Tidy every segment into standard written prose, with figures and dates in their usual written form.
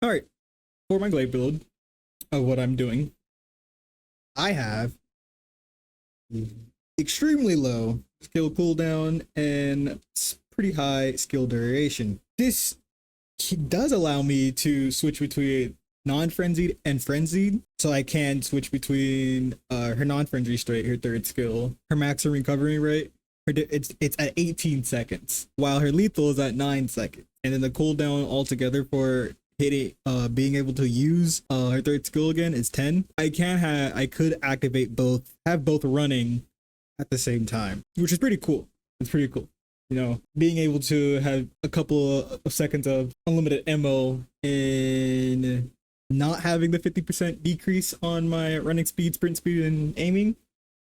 All right, for my Gley build of what I'm doing, I have extremely low skill cooldown and pretty high skill duration. This does allow me to switch between non-frenzied and frenzied, so I can switch between her non-frenzy straight, her third skill, her maximum recovery rate. It's at 18 seconds, while her lethal is at 9 seconds, and then the cooldown altogether for hitting being able to use her third skill again is 10. I could activate both, have both running at the same time, which is pretty cool. It's pretty cool, you know, being able to have a couple of seconds of unlimited ammo and not having the 50% decrease on my running speed, sprint speed, and aiming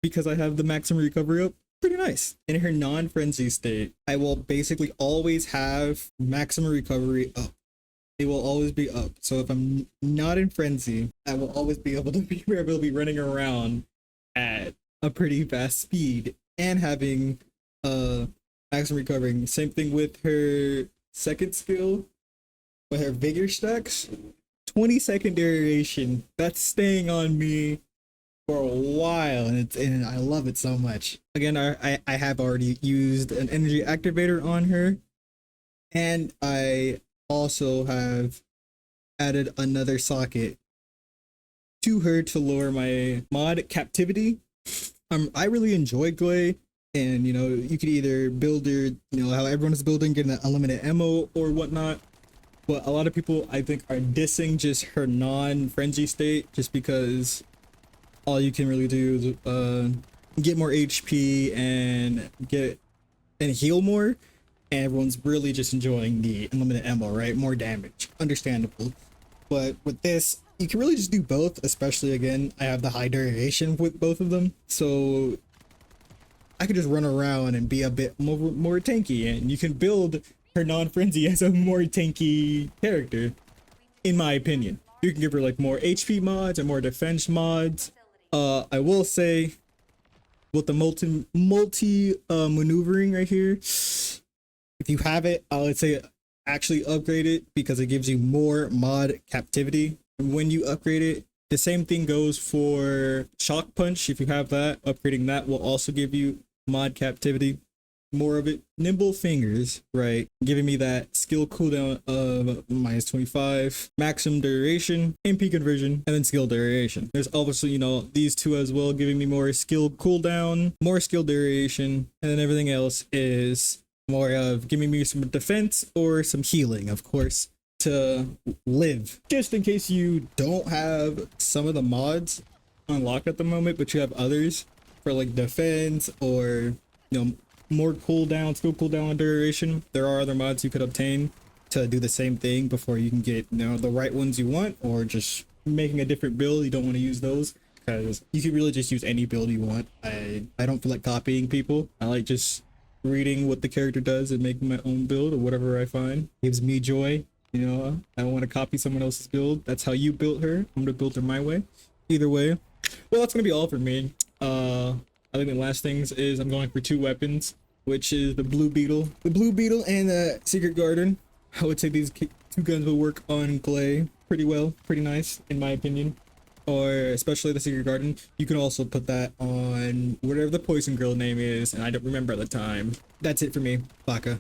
because I have the maximum recovery up. Pretty nice. In her non-frenzy state, I will basically always have maximum recovery up. It will always be up. So if I'm not in frenzy, I will always be able to be running around at a pretty fast speed and having maximum recovery. Same thing with her second skill, with her vigor stacks. 20-second duration. That's staying on me for a while, and I love it so much. Again, I have already used an energy activator on her, and I also have added another socket to her to lower my mod captivity. I really enjoy Gley, and you know, you could either build her, you know, how everyone is building, getting that unlimited ammo or whatnot. But a lot of people, I think, are dissing just her non-frenzy state, just because all you can really do is get more HP and heal more, and everyone's really just enjoying the unlimited ammo, right? More damage, understandable. But with this, you can really just do both, especially again, I have the high duration with both of them, so I could just run around and be a bit more tanky, and you can build her non-frenzy as a more tanky character, in my opinion. You can give her like more HP mods and more defense mods. I will say, with the multi maneuvering right here, if you have it, I would say actually upgrade it because it gives you more mod captivity. And when you upgrade it, the same thing goes for shock punch. If you have that, upgrading that will also give you mod captivity, more of it. Nimble fingers, right, giving me that skill cooldown of -25, maximum duration, MP conversion, and then skill duration. There's obviously, you know, these two as well, giving me more skill cooldown, more skill duration, and then everything else is more of giving me some defense or some healing, of course, to live. Just in case you don't have some of the mods unlocked at the moment, but you have others for like defense or, you know, more cooldown, skill cooldown and duration, there are other mods you could obtain to do the same thing before you can get, you know, the right ones you want, or just making a different build. You don't want to use those because you can really just use any build you want. I don't feel like copying people. I like just reading what the character does and making my own build or whatever I find gives me joy. You know, I don't want to copy someone else's build. That's how you built her. I'm gonna build her my way. Either way, well, that's gonna be all for me. I think the last things is I'm going for two weapons, which is the Blue Beetle and the Secret Garden. I would say these two guns will work on Gley pretty well, pretty nice in my opinion. Or especially the Secret Garden. You can also put that on whatever the poison girl name is, and I don't remember at the time. That's it for me, Baka.